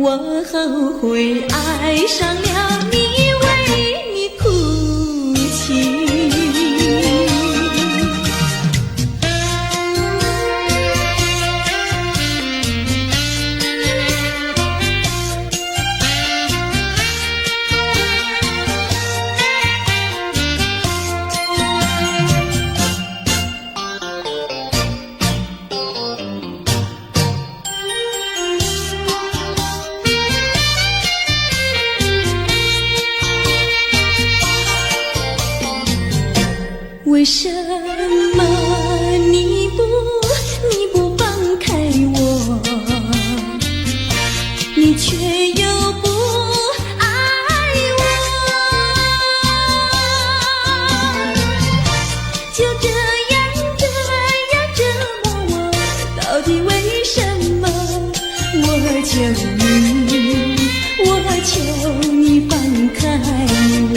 我后悔爱上了你，为你哭泣。为什么你不放开我，你却又不爱我，就这样折磨我，到底为什么？我求你放开我。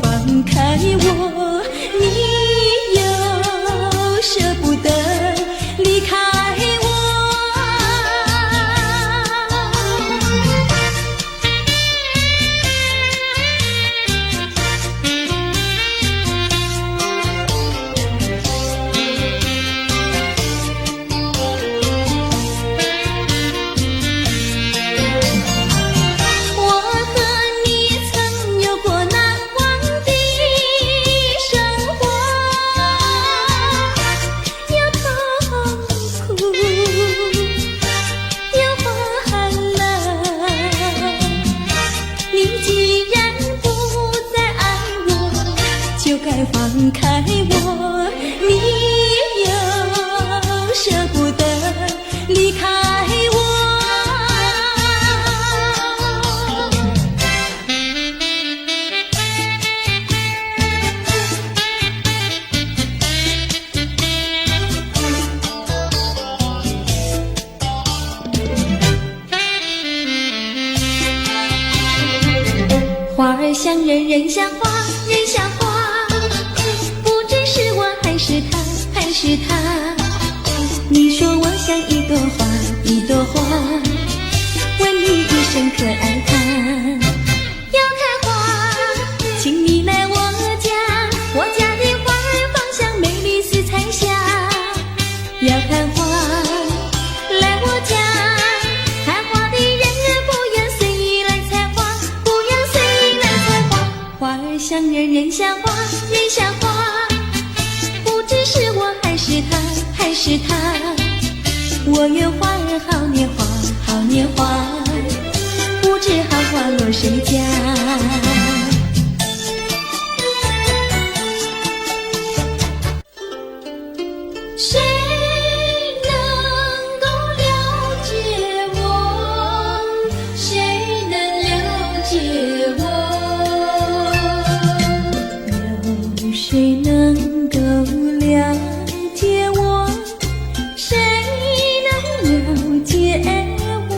放开我，你又舍不得离开我。放开我，你又舍不得离开我。花儿像人，人像花，人像花。是他，你说我像一朵花，一朵花，问你一声可爱它。要看花，请你来我家，我家的花儿芳香美丽似彩霞。要看花，来我家，看花的人不要随意来采花，不要随意来采花。花儿像人，人像花，人像花。是我还是他，我愿花儿好年华，好年华，不知好花落谁家。谁能够了解我？谁能了解我？有谁能够了解我？谁能了解我？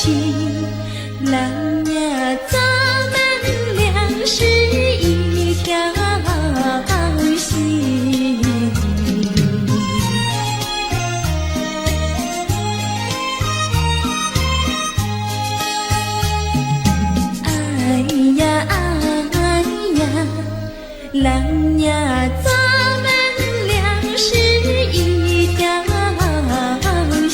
心。郎呀，咱们俩是一条心。哎呀哎呀，郎呀，咱们俩是一条心。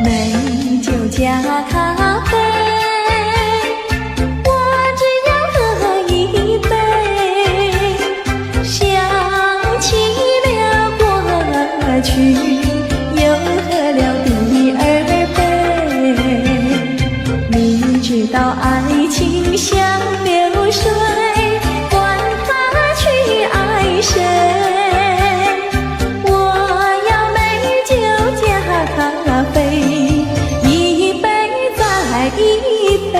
美酒加咖啡，我只要喝一杯。想起了过去，又喝了第二杯。你知道爱情像流水，管它去爱谁。我要美酒加咖啡，一杯再一杯。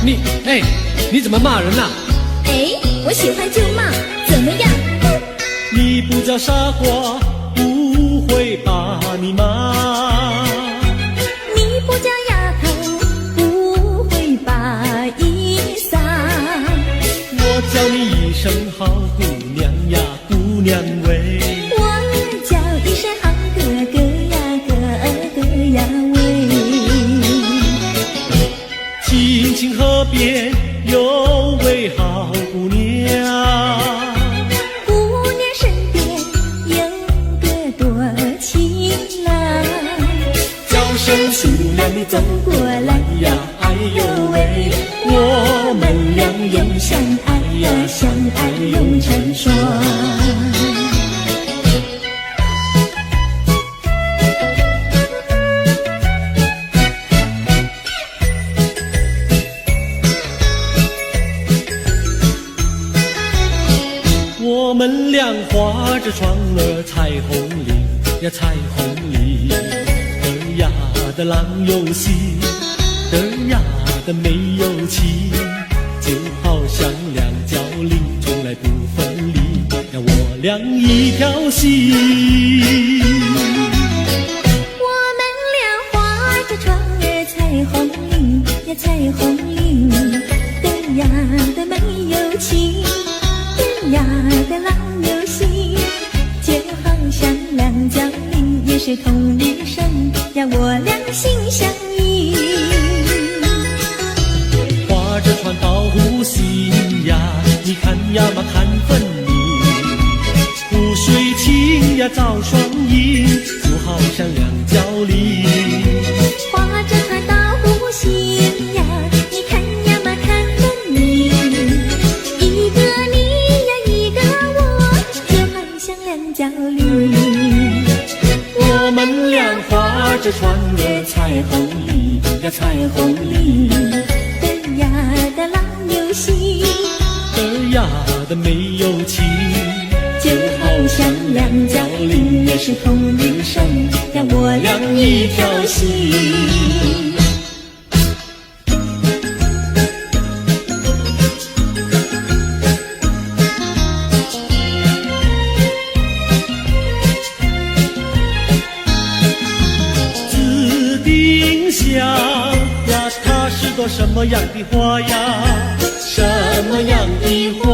你怎么骂人啊？我喜欢就骂，怎么样？你不叫傻瓜，不会把你骂。你不叫丫头，不会把衣撒。我叫你一声好姑娘呀，姑娘喂。我叫一声好哥哥呀，哥哥呀喂。青青河边有位好姑娘，姑娘身边有个多情郎，叫声姑娘你走过来呀，哎呦喂，我们俩永相爱呀，相爱永成双。我们俩划着船儿彩虹里呀，彩虹里嘚呀的郎有戏，嘚呀的没有气，就好像两角铃从来不分离呀，我俩一条心。我们俩划着船儿彩虹里呀，彩虹里嘚呀的没有气，呀的郎有戏，就好像两角铃也是同一声呀，我俩心相依。划着船到湖心呀，你看呀嘛看分明，湖水清呀照双影，就好像两角铃。划着船到湖心呀，你看呀嘛看分明，一个你角铃，我们俩划着船儿彩虹里呀，彩虹里嘚呀的郎有戏，嘚呀的没有气，就好像两角铃也是同一声呀，我俩一条心。呀，它是朵什么样的花呀？什么样的花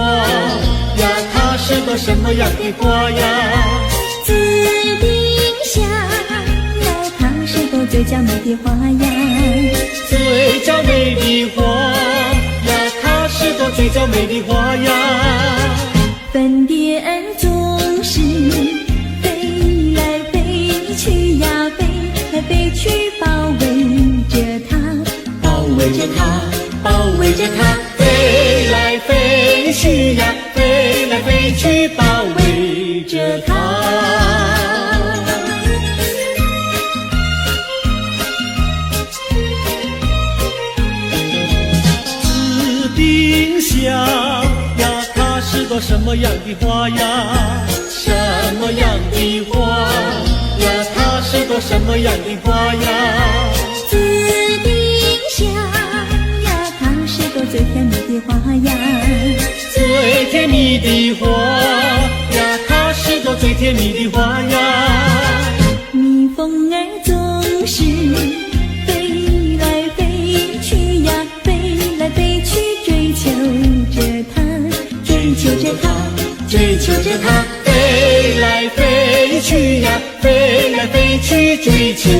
呀？它是朵什么样的花呀？紫丁香呀，它是朵最娇美的花呀。最娇美的花呀，它是朵最娇美的花呀。粉蝶儿总是飞来飞去呀，飞来飞去包围着它，包围着它，包围着它，飞来飞去呀，飞来飞去包围着它。紫丁香呀，它是朵什么样的花呀？什么样的花呀？它是朵什么样的花呀？紫丁香呀，它是朵最甜蜜的花呀。最甜蜜的花呀，它是朵最甜蜜的花呀。蜜蜂儿总是飞来飞去呀，飞来飞去追求着它，追求着它，追求着它，飞来飞去呀，飞来飞去追求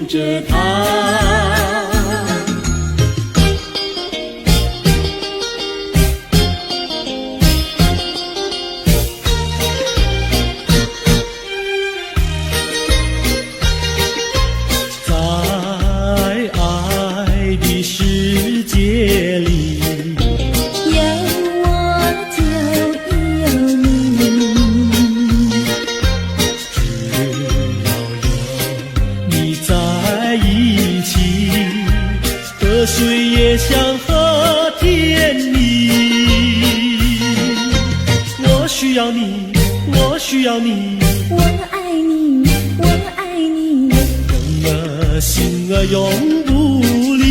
着它。水也像河甜蜜，我需要你，我需要你，我爱你，我爱你，人儿心儿永不离。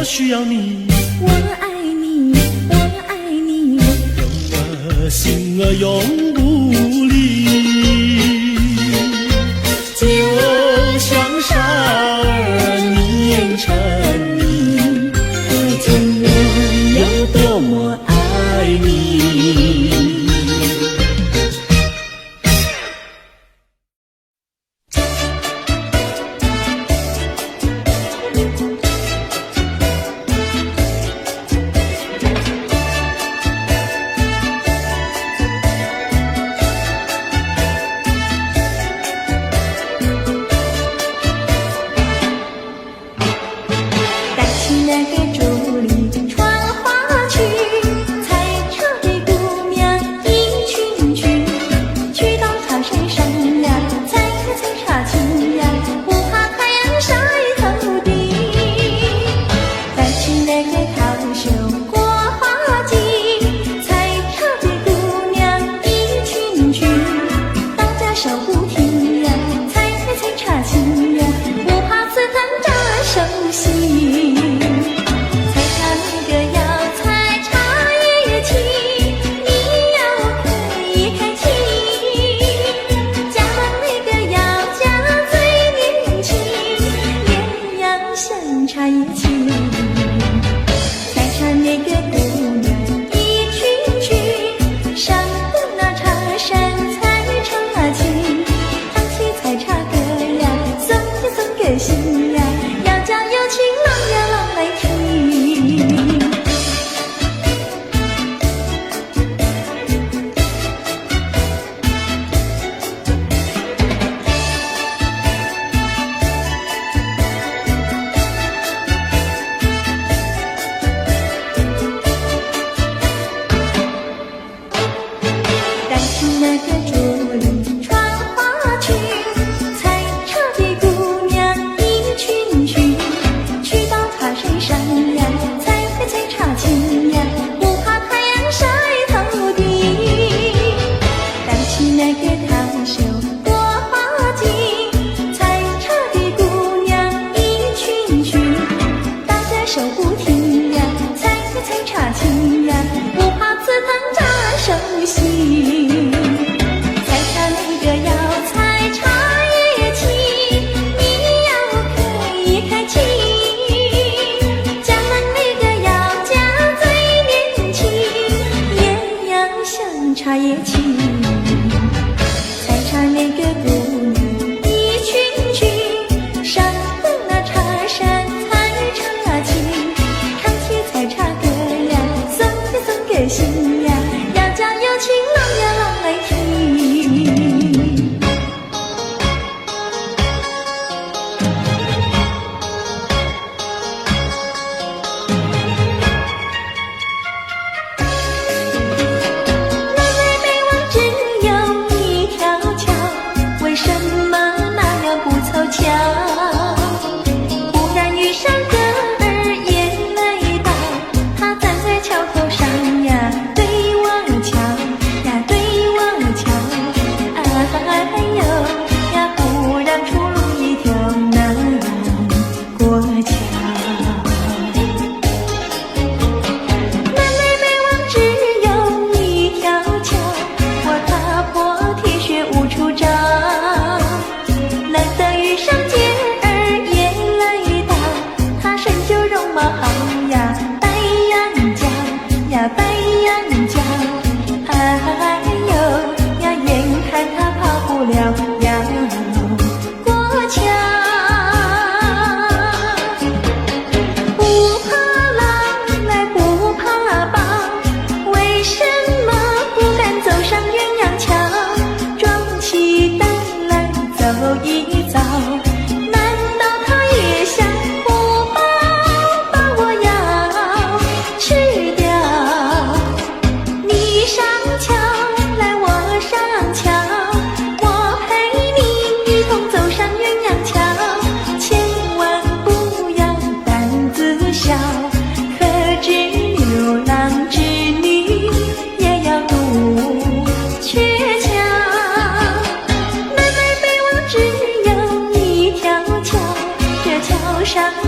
需要你，我爱你，我爱你，让我心儿永不离。就像沙儿黏成泥，可见我有多么爱你。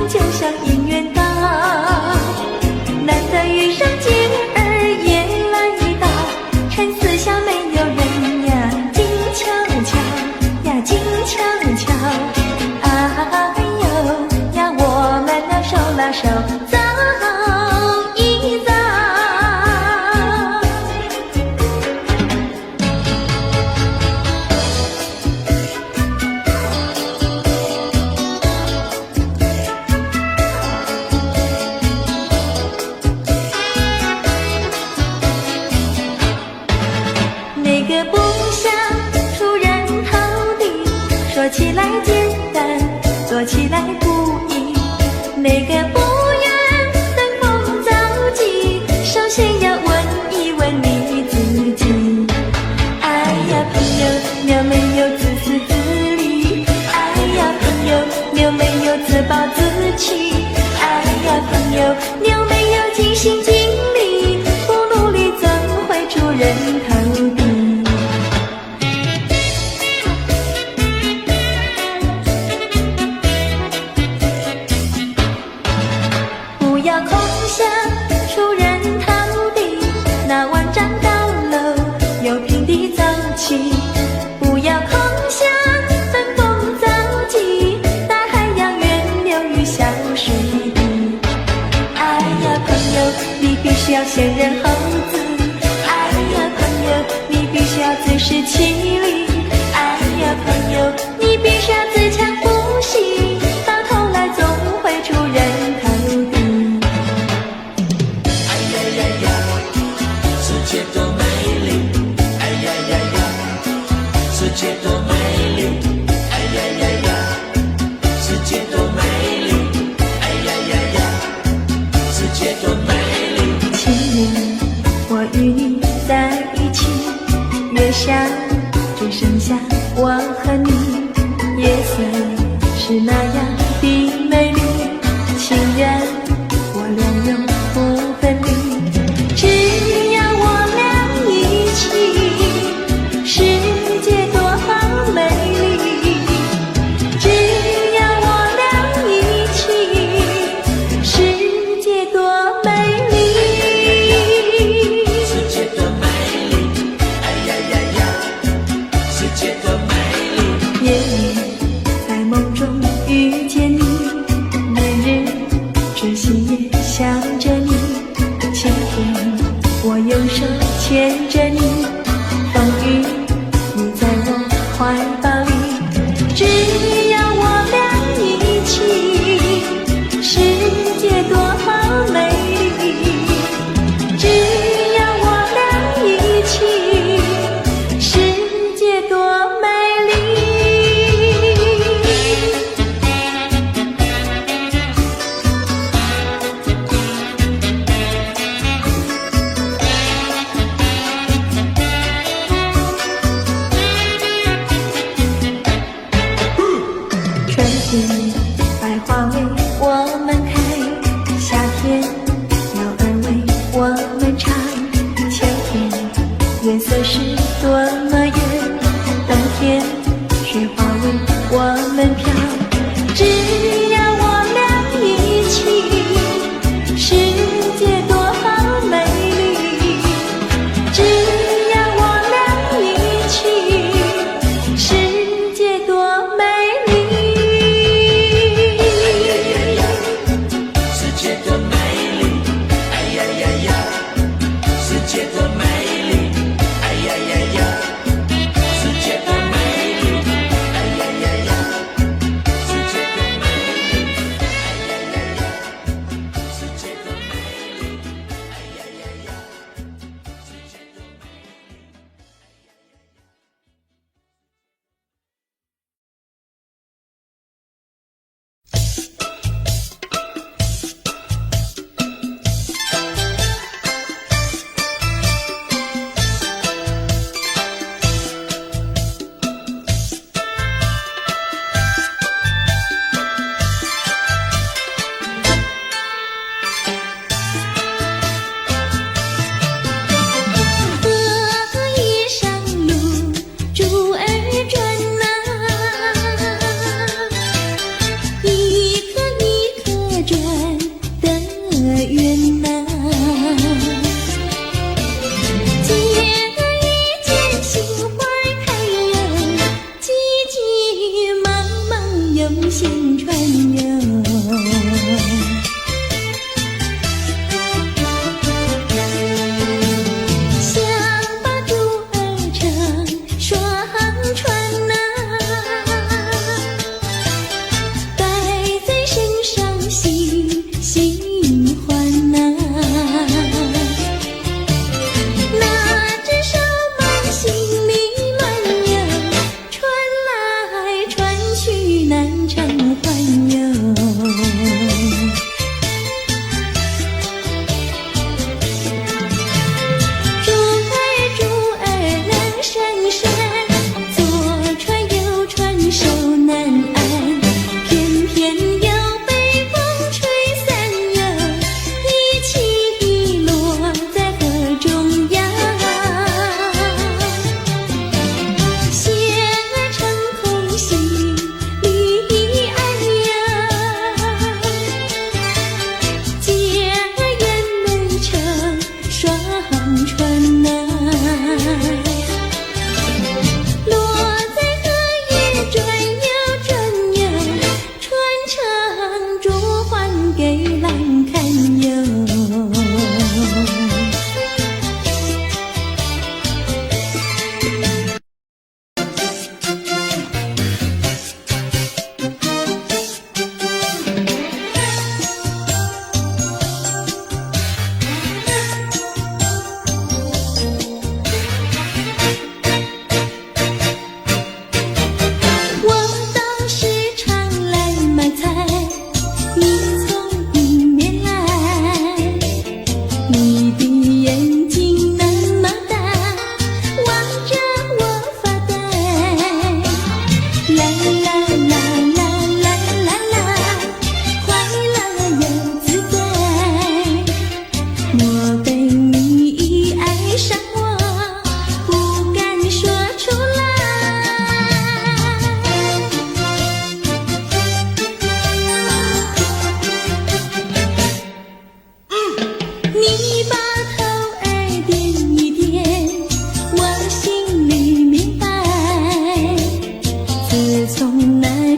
就像姻缘岛。手走一走。哪个不想出人头地？说起来简单，做起来不易。哪个不愿登峰造极？首先要问一问你自己。哎呀，朋友，你有没有自私自利？哎呀，朋友，你有没有自暴自弃？哎呀，朋友，你有没有尽心尽力？不努力怎会出人头地？不要空想出人头地，那万丈高楼由平地走起。不要空想登峰造极，大海洋源流于小水滴。哎呀，朋友，你必须要先人后子。哎呀，朋友，你必须要自食其力。哎呀，朋友，你必须要自强不息，到头来总会出人头地。哎呀呀呀，世界多美丽！哎呀呀呀，世界多美丽！哎呀呀呀，世界多美丽！哎呀呀呀，世界多美丽！情人，我与你在一起，月下只剩下我和你，夜色是那样的美丽，情人我俩永不分离，只要我俩一起，世界多美丽，只要我俩一起，世界多美丽。世界多美丽！哎呀呀呀，世界多美丽！夜里在梦中遇见你，每日只心也想着你，晴天我用手牵着你，风雨你在我怀抱里，只要我俩一起，世界多美丽，只要我俩一起，世界多美丽。春天百花为我们开，夏天鸟儿为我们唱，秋天月色是多么圆，冬天雪花为我们飘，只要我俩一起，世界多美丽，只要我俩一起，世界多美丽。世界多美丽！哎呀呀呀，世界多美丽！哎呀呀呀，世界多美丽！哎呀呀呀，世界多美丽！哎呀呀呀，世界多美丽！哎呀呀呀，世界多美丽！河一上路，珠儿转呐，一颗一颗转得圆呐。见一见心花开呀，急急忙忙用心传哟。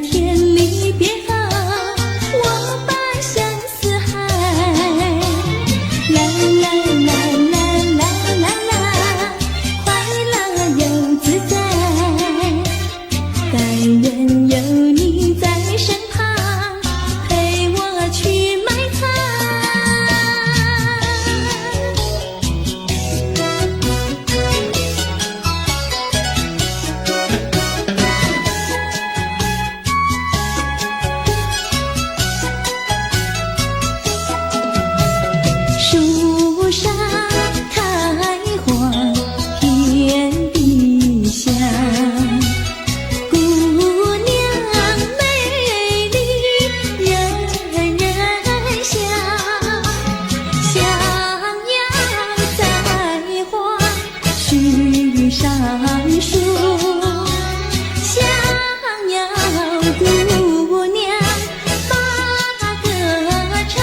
天离别后，我把相思海，啦啦啦啦啦啦啦，快乐又自在。但愿有你在身旁，陪我去买菜。树上开花遍地香，姑娘美丽人人想，想要在花絮上树，想要姑娘把歌唱。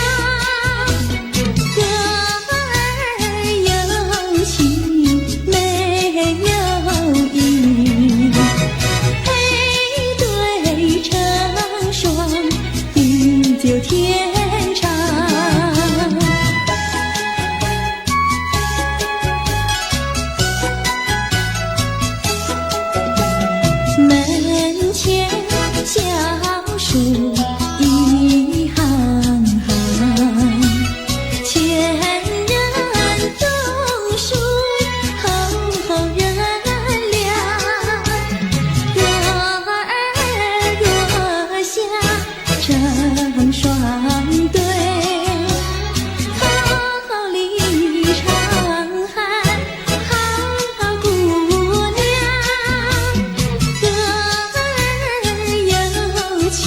歌儿有情没有意，配对成双，地久天长。门前小树一行行，前人种树，后人量。歌儿若下成双对，桃李长hand好姑娘。歌儿有情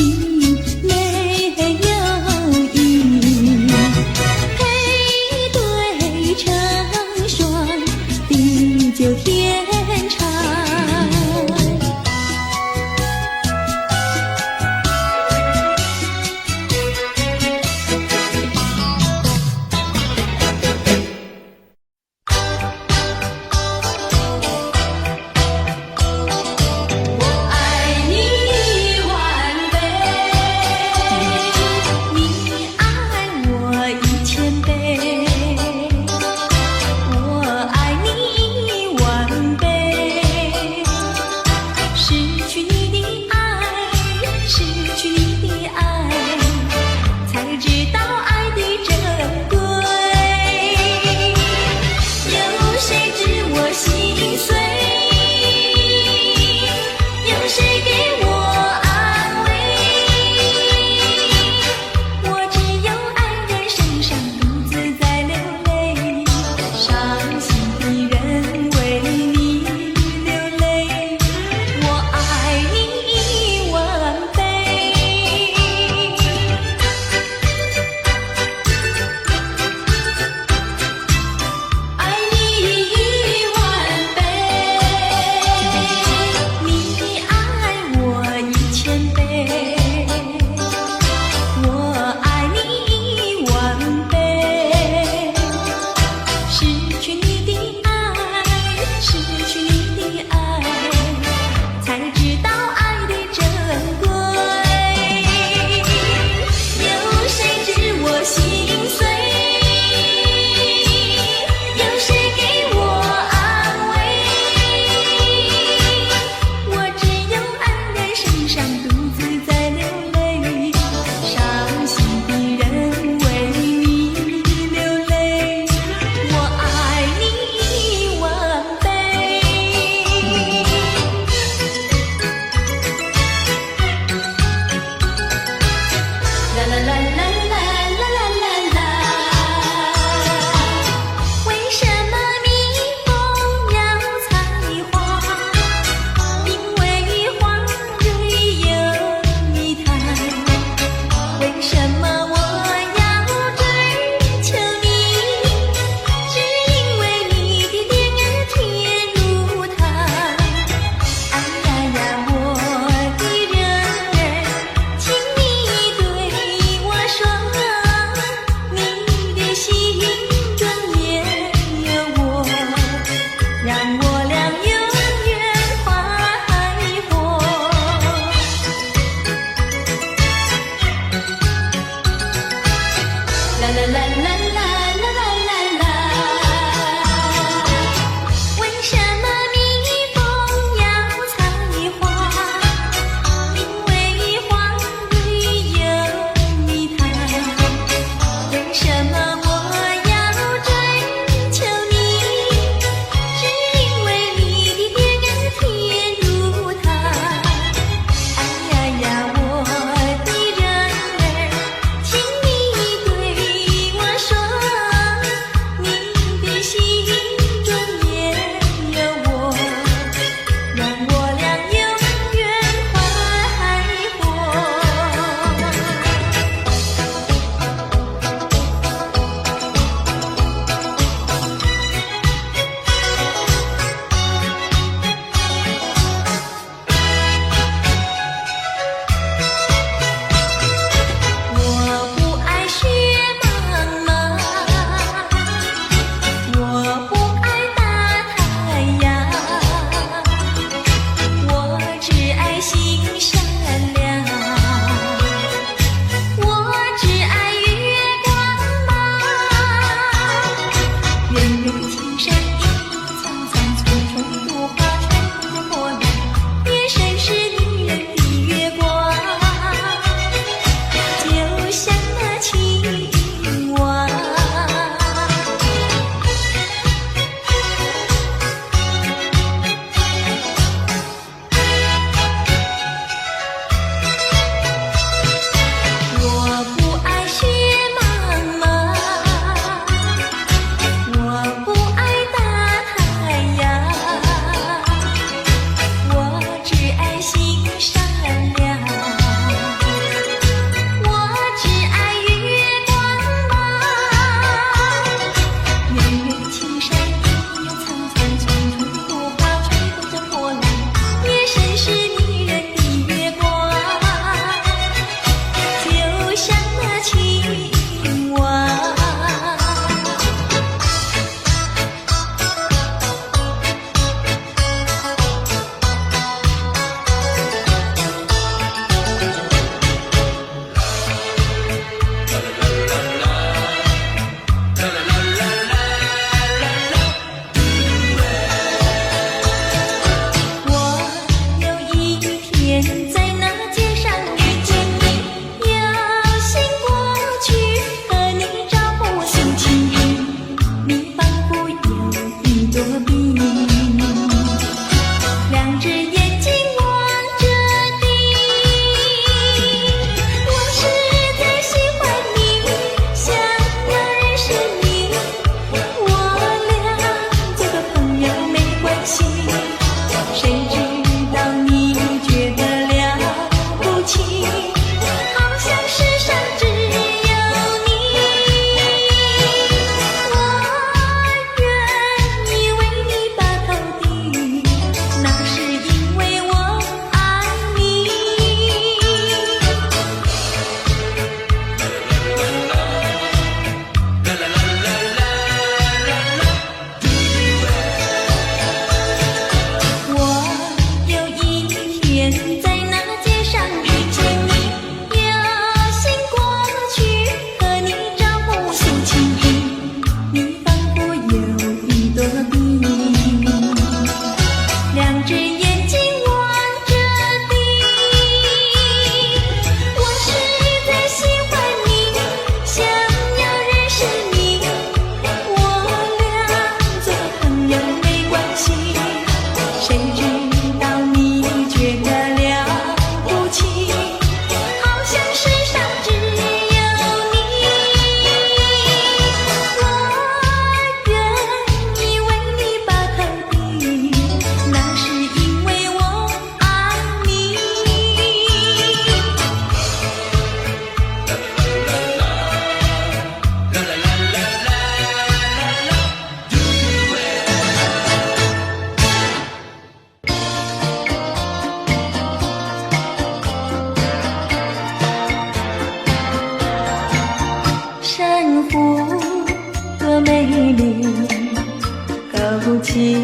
起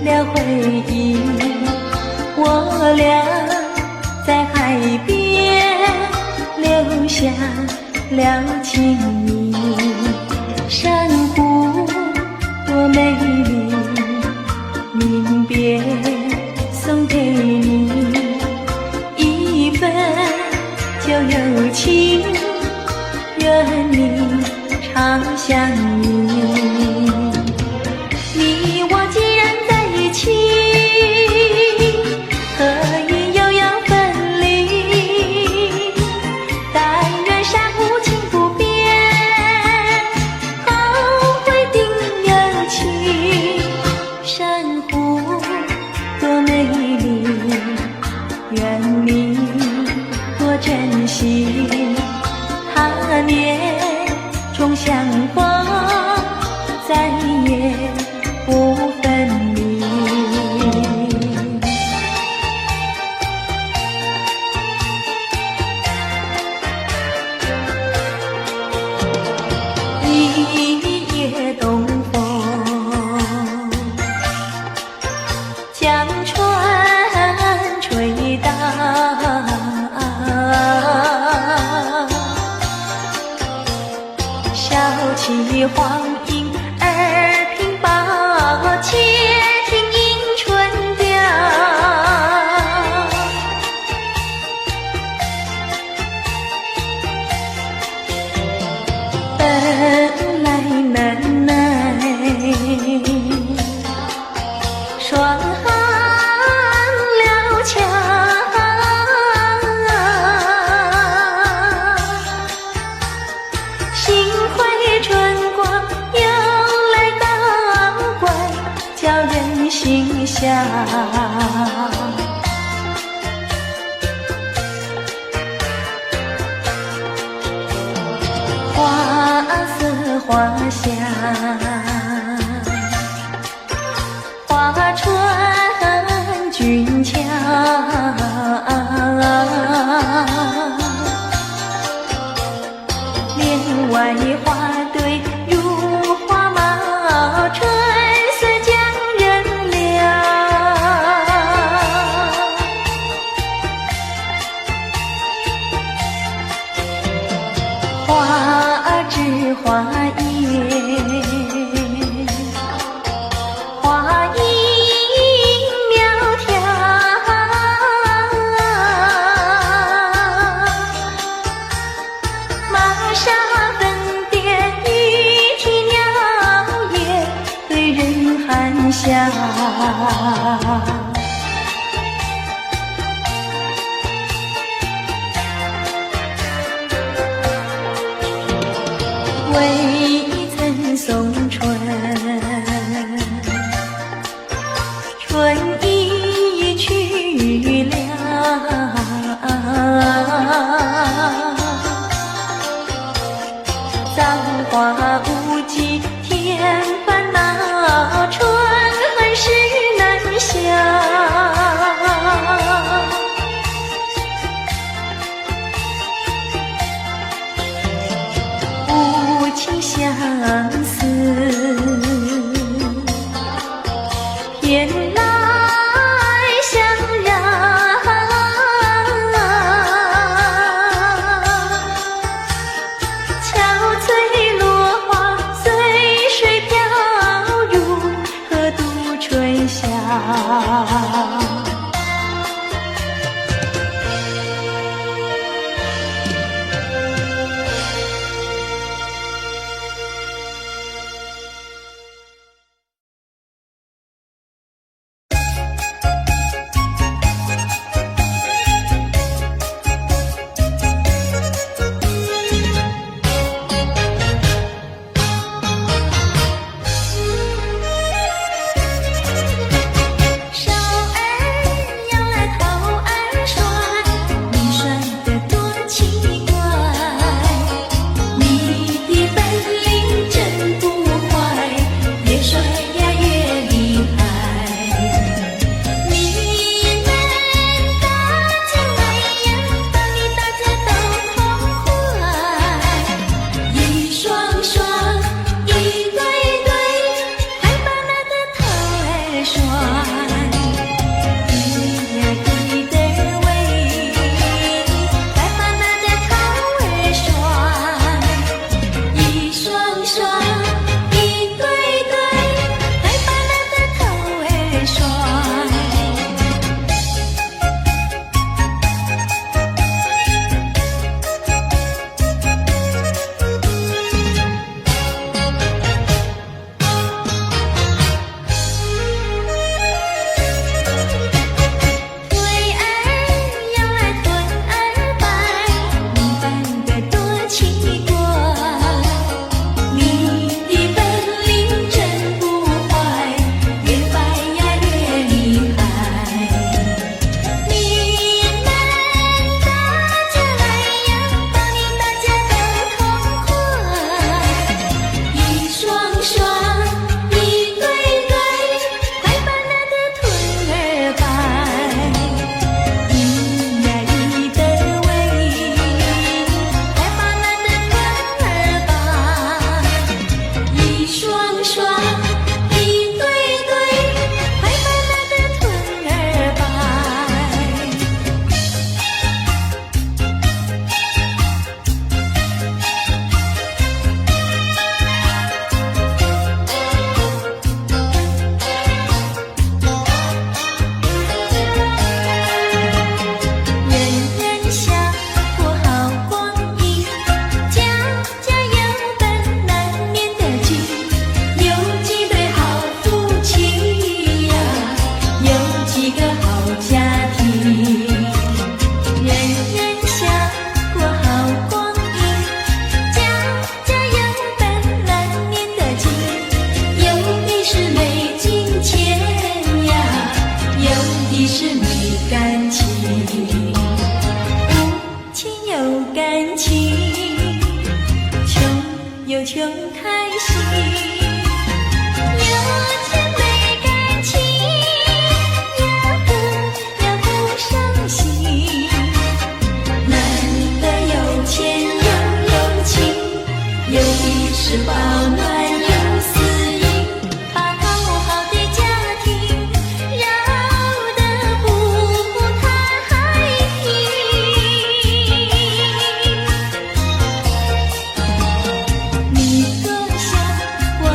了回忆，我俩在海边留下了情谊。就有情，愿你常相依。你我既然在一起，何以又要分离？但愿山无情不变，后会定有期。珊瑚多美丽，愿你多珍惜。他年重相逢，再也不分离。一夜东风，将船吹荡，笑起黄莺儿鬓抱，且听迎春调。本来难耐，霜寒了墙。幸亏春光又来当官，叫人心香。花色花香，花穿俊俏。帘外花对如花帽，春色将人撩。花枝花叶，花影苗条。玛莎粉点玉啼鸟也对人含笑。未曾送春，春已去了。葬花无忌添烦恼，春恨事难消。无情相思，偏来相让。憔悴落花随水飘入，何度春宵。情有感情，穷有穷开心，有钱没感情，要不伤心。难得有钱又有情，有的是保暖有私隐，把讨好的家庭绕得不太平。你多想我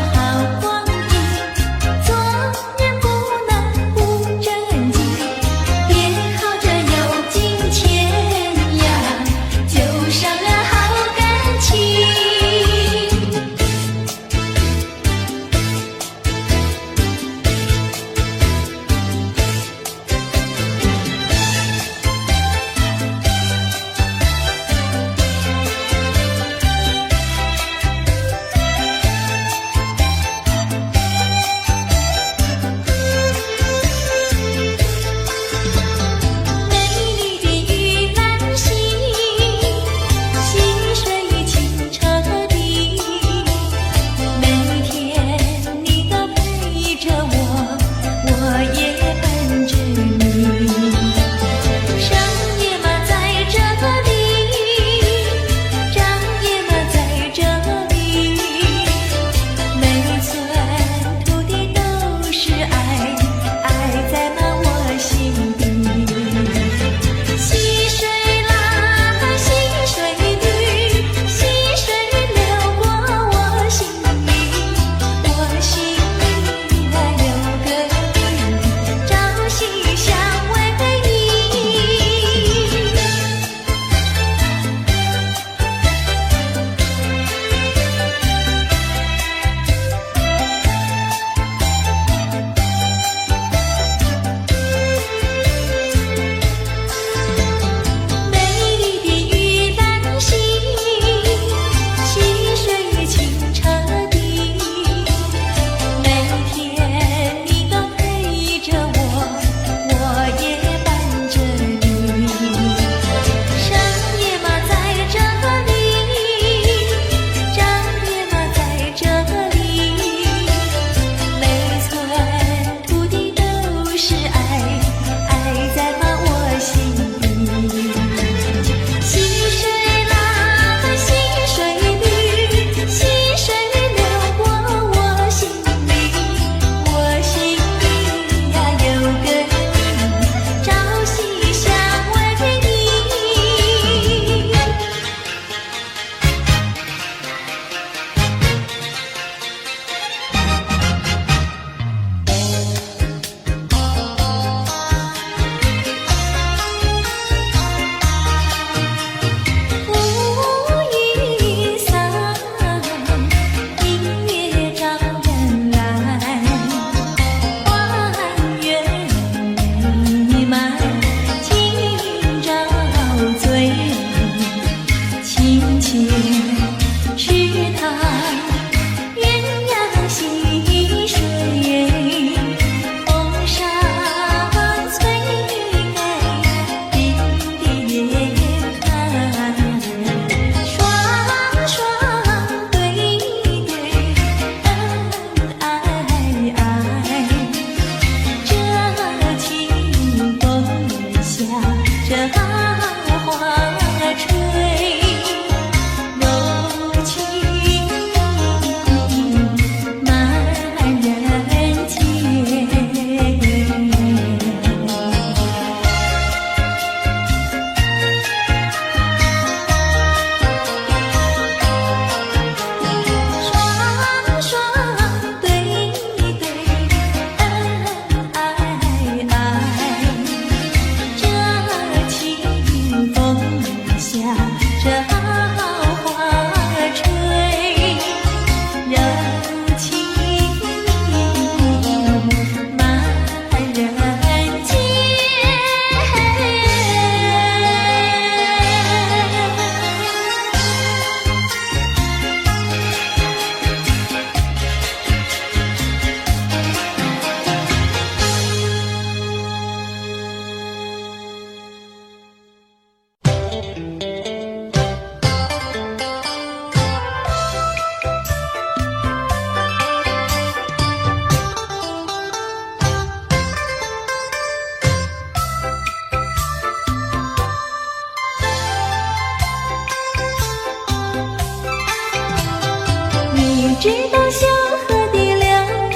知道小河的流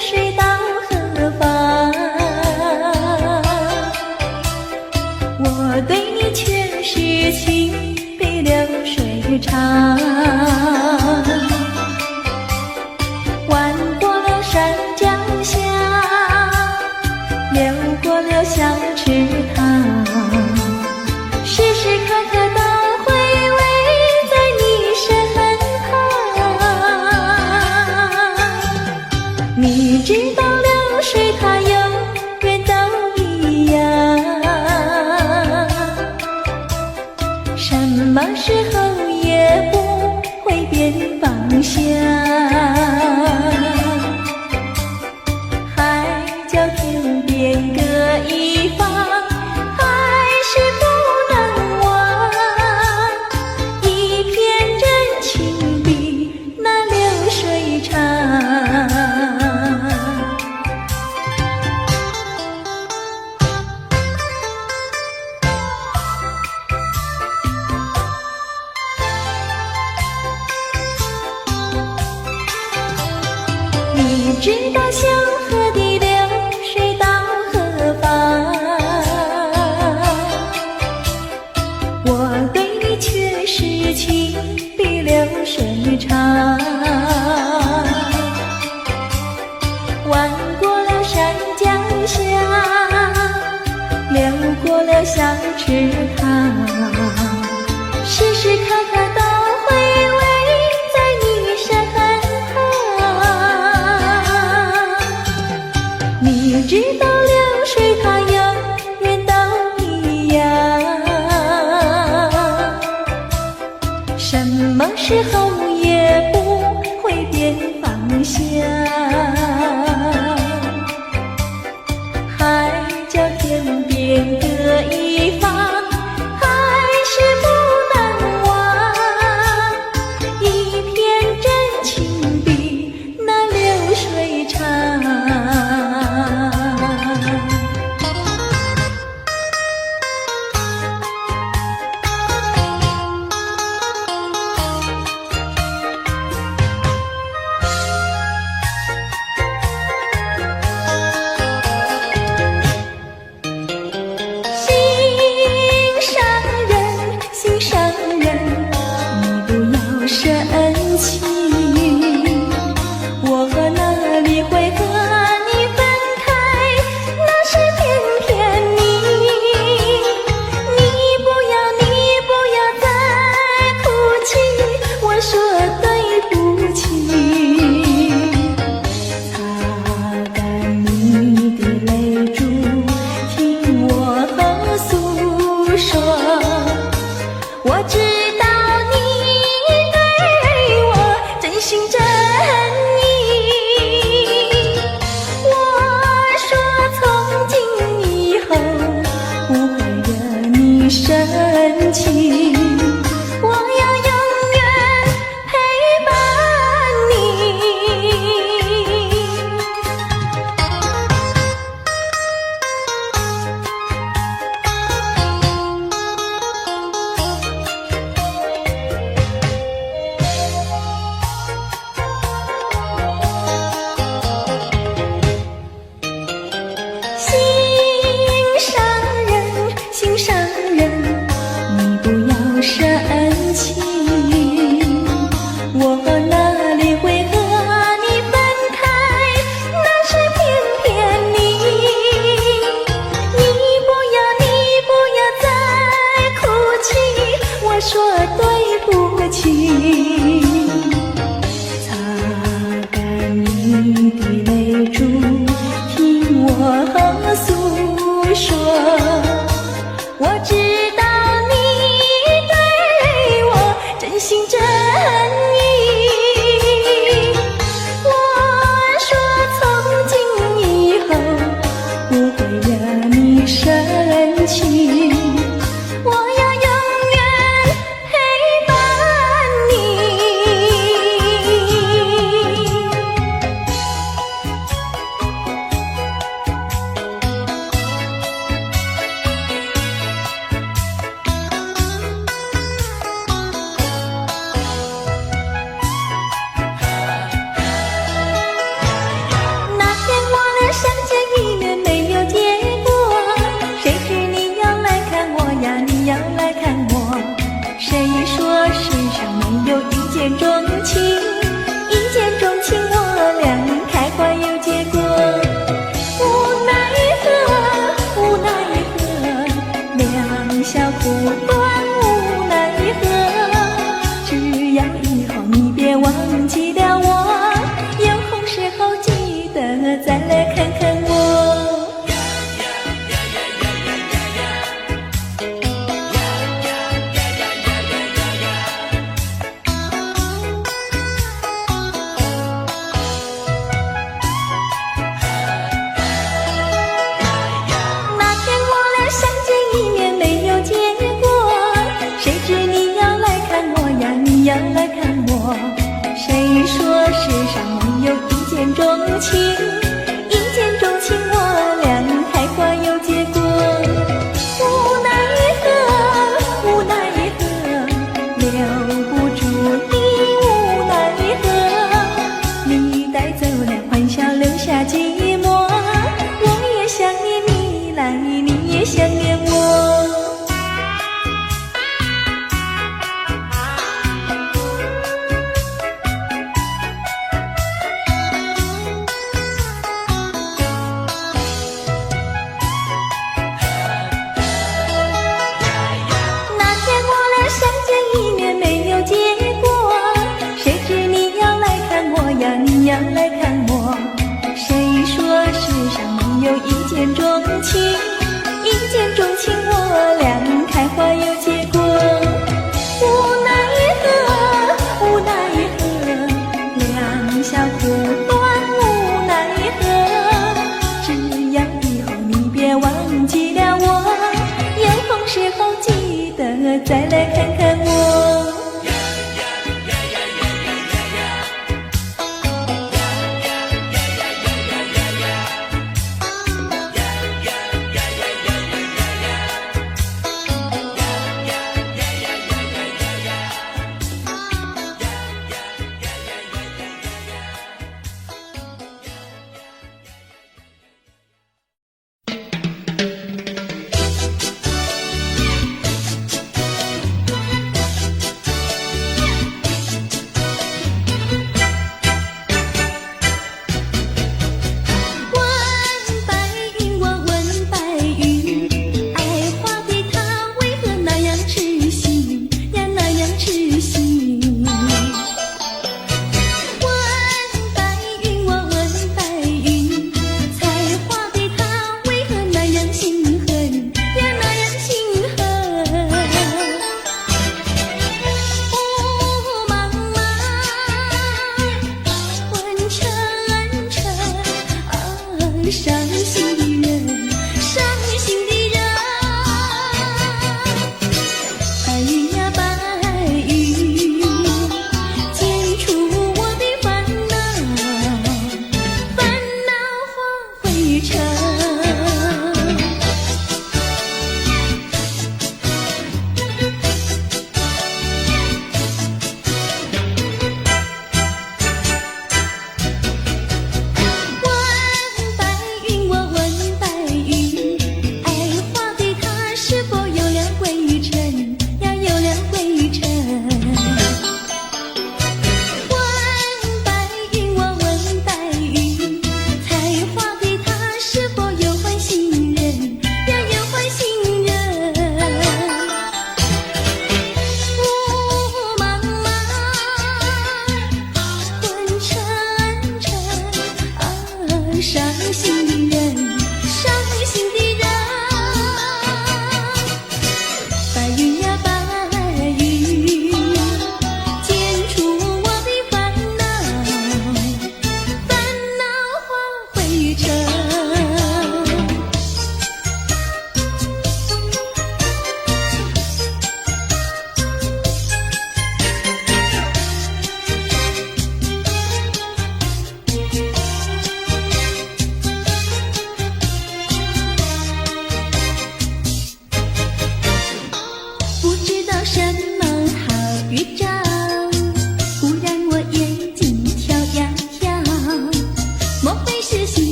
水到何方，我对你却是情比流水长。弯过了山脚下，流过了小池塘，时时刻刻都回味在你身旁。你知道流水它永远都一样，什么时候也不会变方向。海角天边各一方，还是不能忘。一片真情比那流水长。你知道小河的流水到何方，我对你却是情比流水长。弯过了山脚下，流过了小池塘，时时刻刻都回味在你身旁。你知道流水它永远都一样，什么时候也不会变方向。海角天边各一方，还是不能忘。一片真情比那流水长。心上人，你不要生气，我哪里会和你分开，那是偏偏你不要再哭泣，我说对不起。擦干你的泪珠，听我诉说，我知道你对我真心真意。我说从今以后不会惹你生气，我要永远陪伴你。心上人，你不要生气，我哪里会和你分开，那是偏偏你不要再哭泣，我说对不起。擦干你的泪珠，听我诉说，我知道你对我真心真意。我说从今以后不会惹你生气，我要永远陪伴你。见钟情，一见钟情我俩开花有结果。无奈何，无奈何，两小苦短无奈何。只要以后你别忘记了我，有空时候记得再来看看我。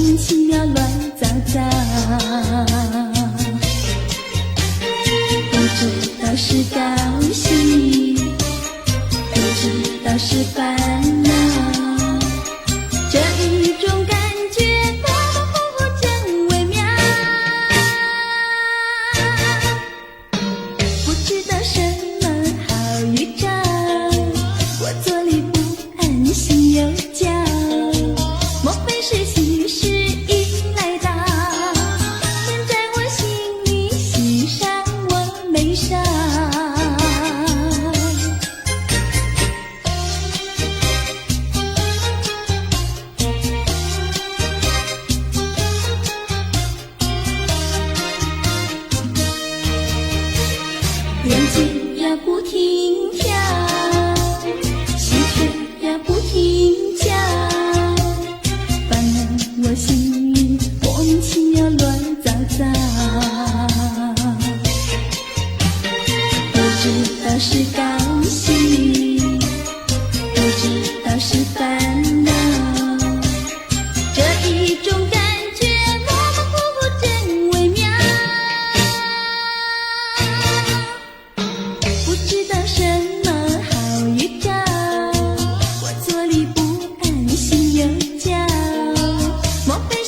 名其妙乱糟糟。不知道是高兴，不知道是烦恼，这一种感觉模模糊糊真微妙。不知道什么好预兆，我坐立不安，心又焦。莫非是喜事已来到？现在我心里喜上我眉梢。眼睛呀不停跳，心却呀不停叫，烦了我心里莫名其妙乱糟糟。不知道是高兴，不知道是烦恼，这一种感觉模模糊糊真微妙。不知道什么好预兆，我坐立不安，心又焦。莫非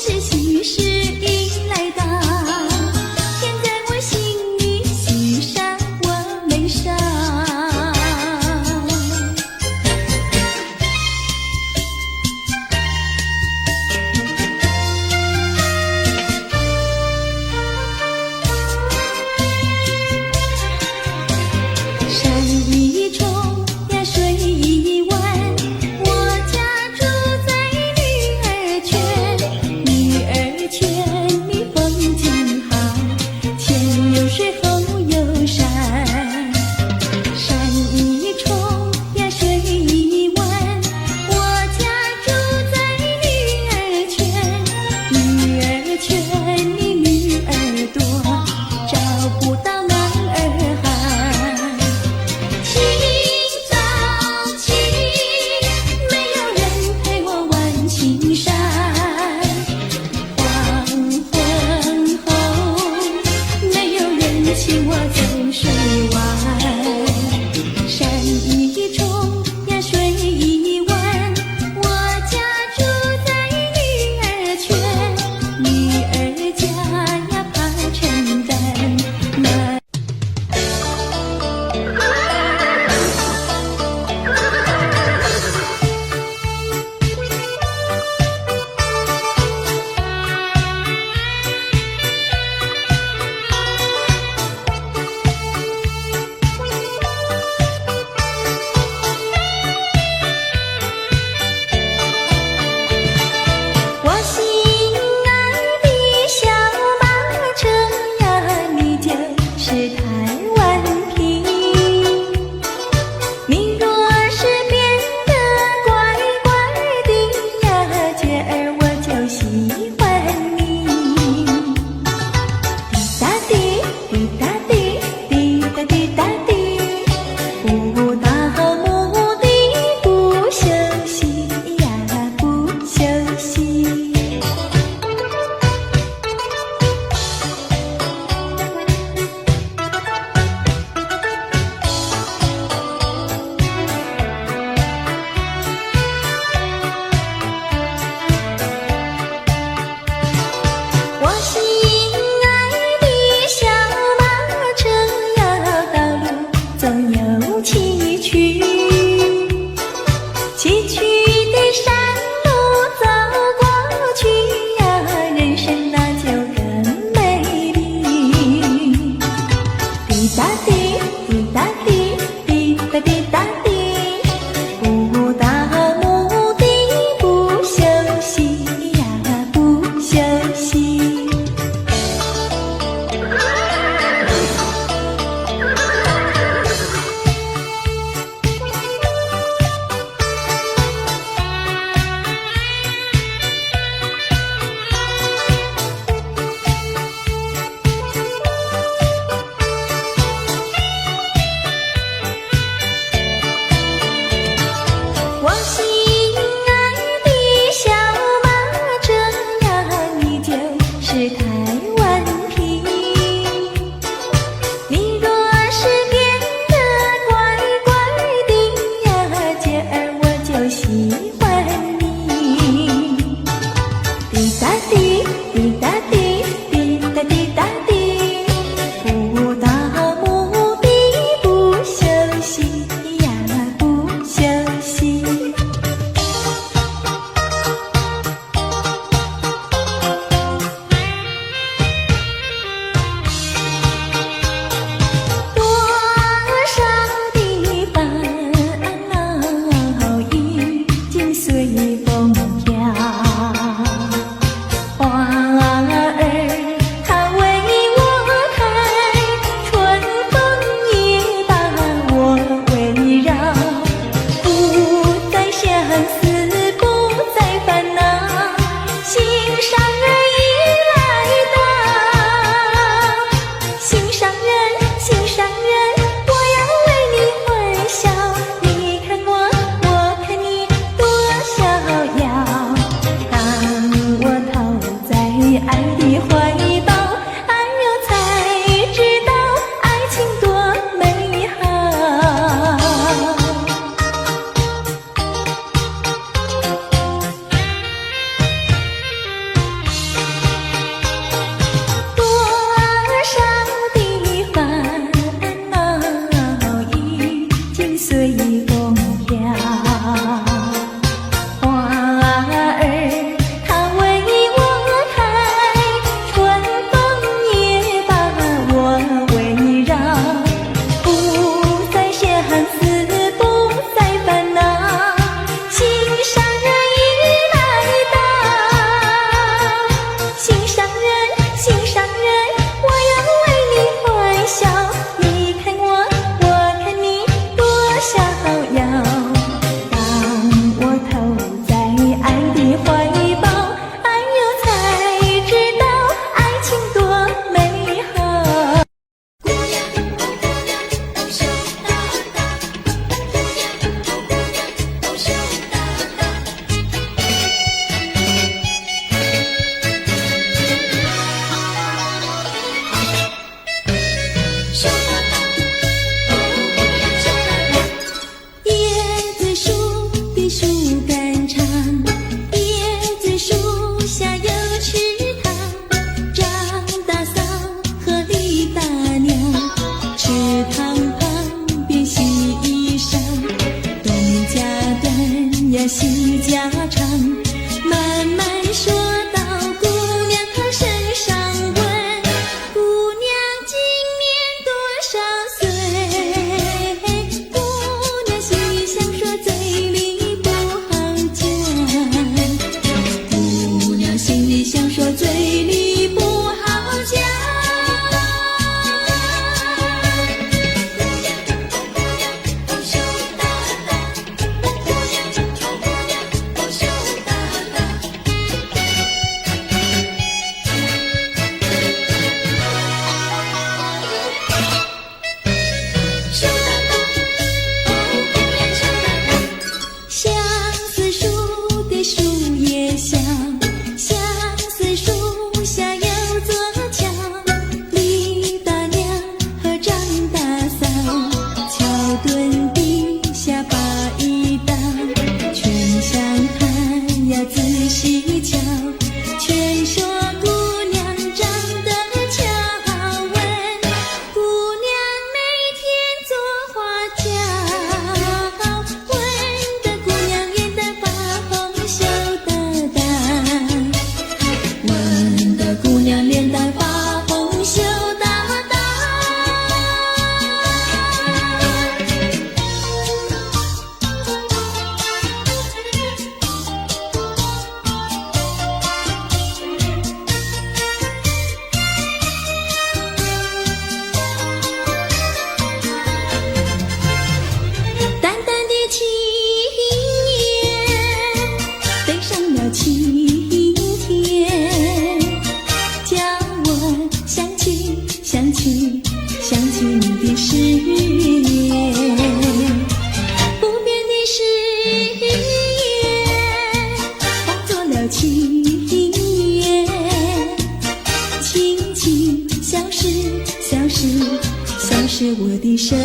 我的身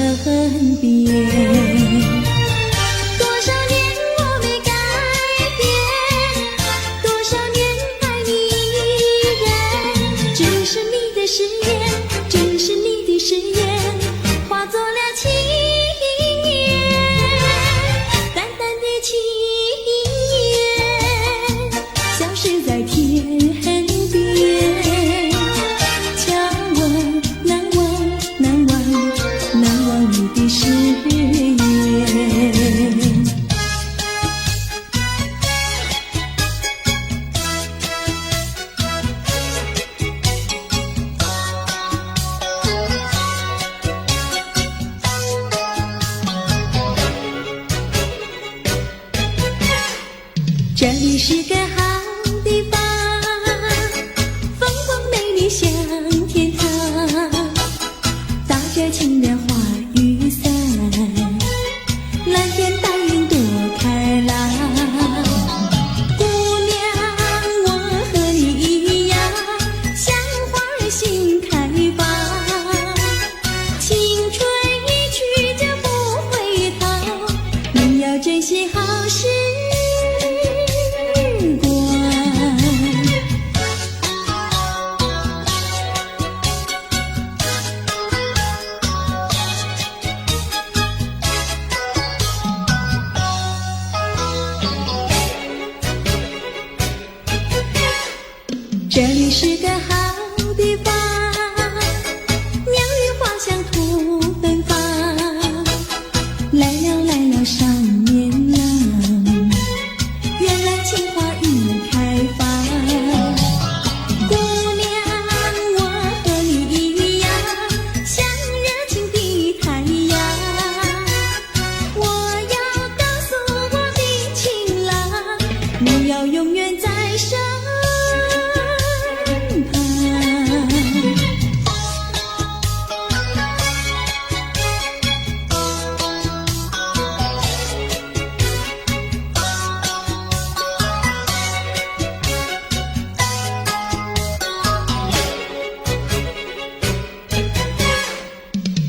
边。多少年我没改变，多少年爱你依然。这是你的誓言，这是你的誓言，化作了情缘，淡淡的情缘，消失在天边。瞧我难忘，难忘，难忘你的誓言。这里是个好地方，风光美丽像天堂，打着情人花雨伞，蓝天白云多开朗。姑娘，我和你一样，像花儿心开放，青春一去就不回头，你要珍惜好时这里是个好地方，鸟语花香吐芬芳，来了来了少年郎，原来情花已开放。姑娘，我和你一样，像热情的太阳，我要告诉我的情郎，你要永远在身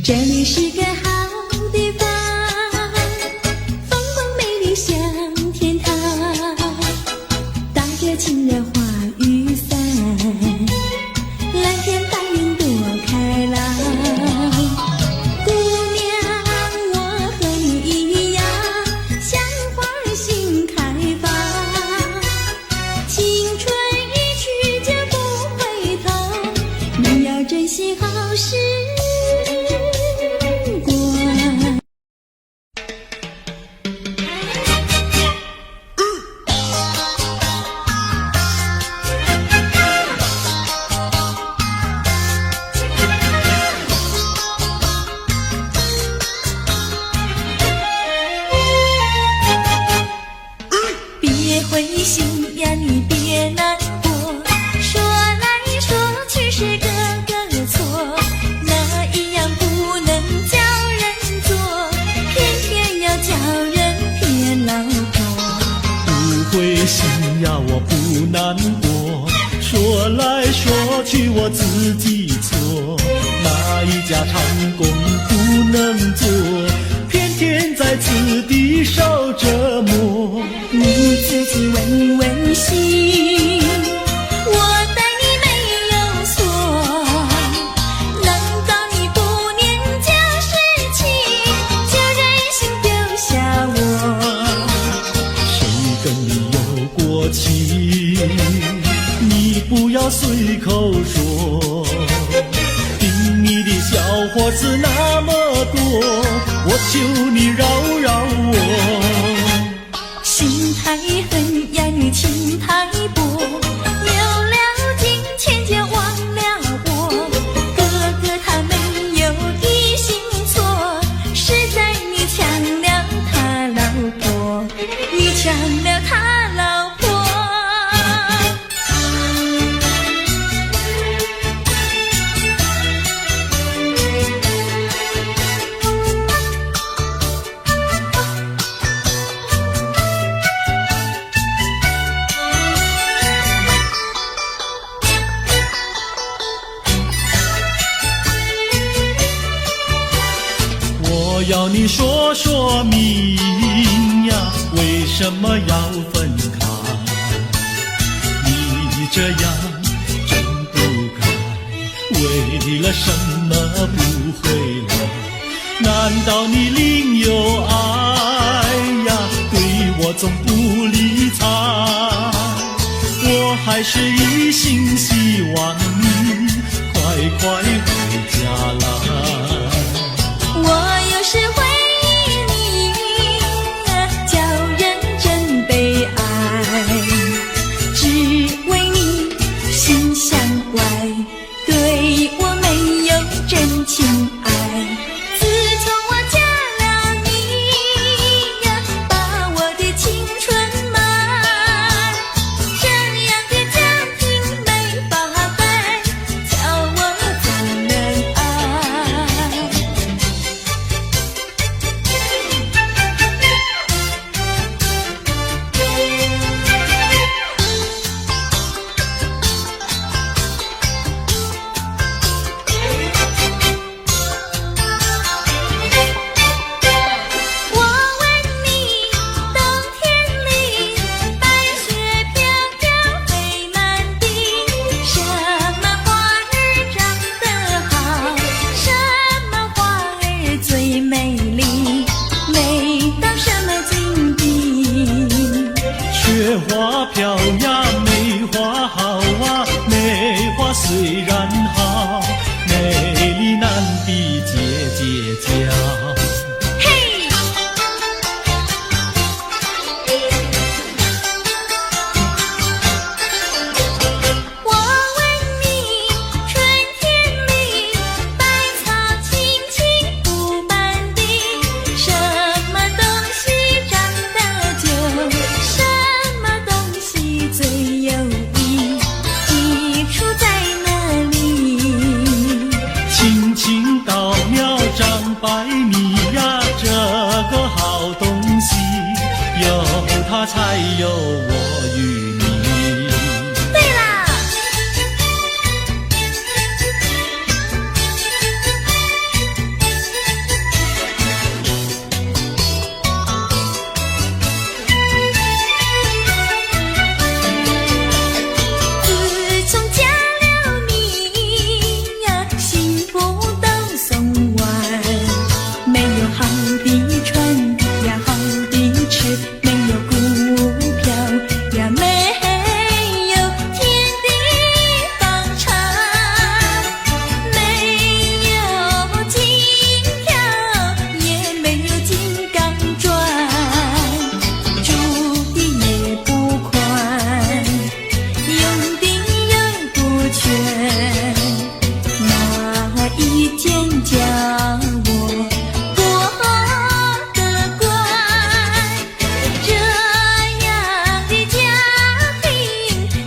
这里是个好地方，风光美丽像天堂，打着情人花雨伞，蓝天白云多开朗。姑娘，我和你一样，像花儿心开放，青春一去就不回头，你要珍惜好时灰心呀，你别难过，说来说去是个个错，哪一样不能叫人做，偏偏要叫人骗老婆。不灰心呀，我不难过，说来说去我自己错，哪一家长工不能做，偏偏在此地受折磨。你自己问问心，我待你没有错，难道你不念旧事情，就任性丢下我？谁跟你有过情，你不要随口说，听你的小伙子那么多，我求你饶饶我。心太狠呀，你情太薄，有了金钱就忘了我。哥哥他没有一心错，是在你抢了他老婆，你抢了他老婆。道你说说明呀，为什么要分开？你这样真不该，为了什么不回来？难道你另有爱呀？对我总不理睬，我还是一心希望你快快回家来。我有时会忆你，叫人真悲哀，只为你心像怪，对我没有真情爱。自从我嫁了你呀，把我的青春埋，这样的家庭没法改，叫我怎能爱？我问你，冬天里白雪飘飘飞满地，什么花儿长得好，什么花儿最美丽，美到什么境地？雪花飘呀，梅花好啊，梅花虽然好，美丽难比姐姐娇。嘿，我问你，春天里百草青青布满地，什么东西长得久，什么东西最有益，益处在哪里？青青稻苗长百米呀，这个好东西，有它才有我与你。对啦，自从嫁了你呀，幸福都送完，没有好的穿呀，好的吃，没有股票呀，没有天地房产，没有金条，也没有金刚钻，住的也不宽，用的又不全，哪一天叫我过得乖？这样的家庭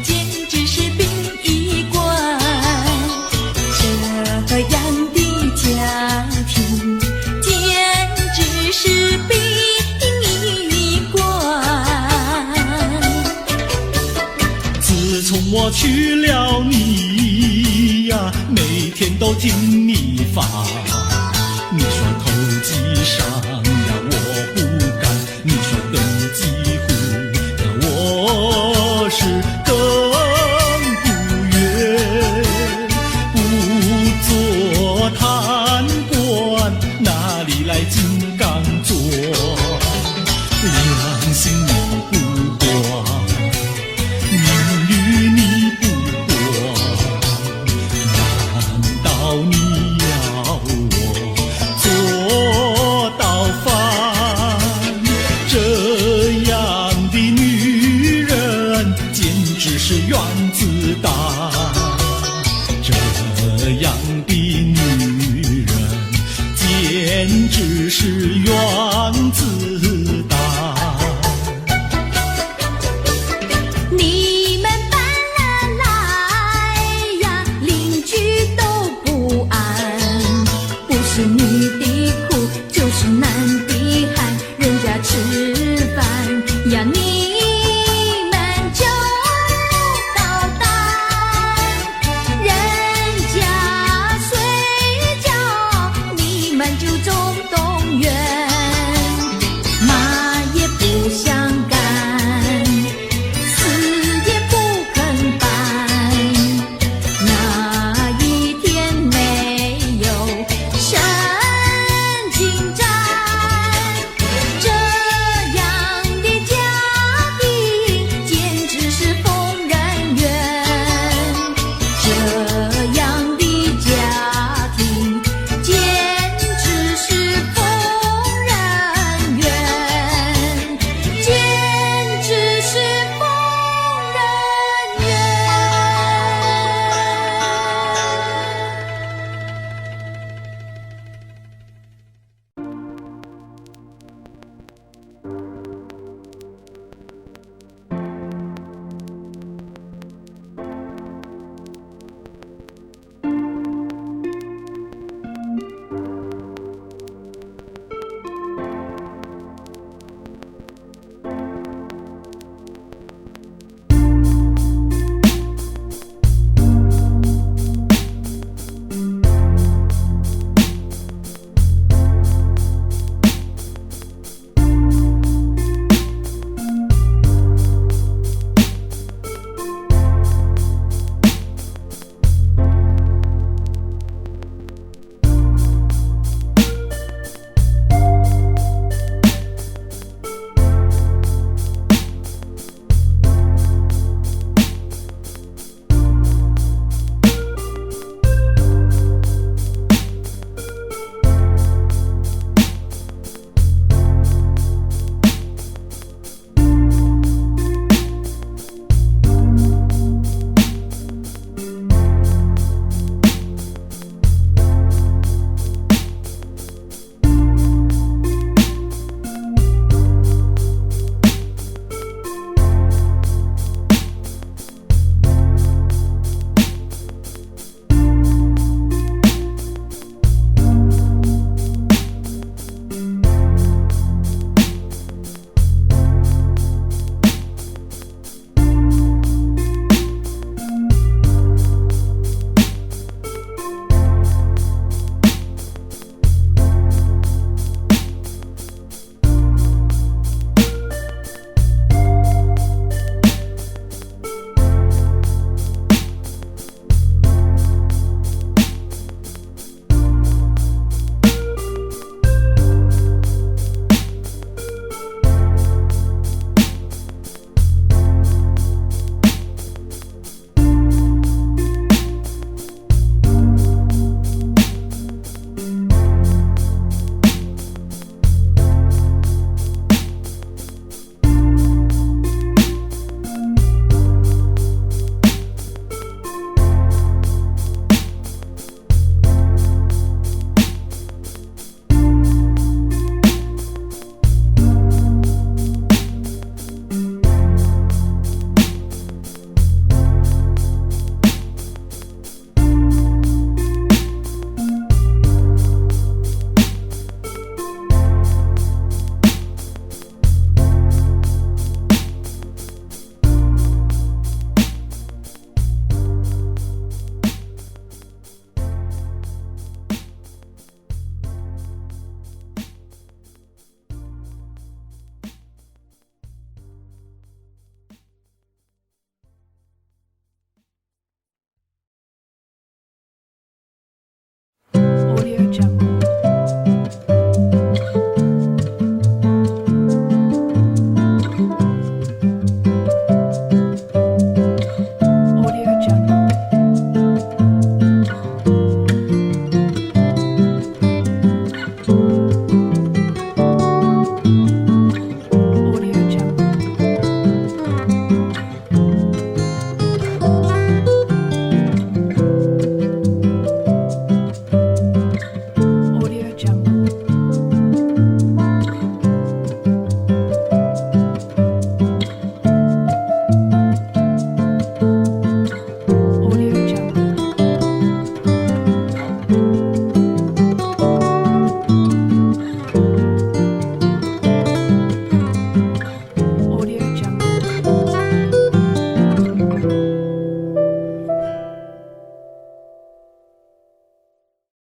简直是殡仪馆，这样的家庭简直是殡仪馆。自从我娶了你呀，每天都听你发。你说投机商呀，我不干；你说登记户呀，我是更不愿。不做贪官，哪里来金刚座？良心你不管，名誉你不管，难道你要我做到饭？这样的女人简直是原子弹，这样的女人简直是原子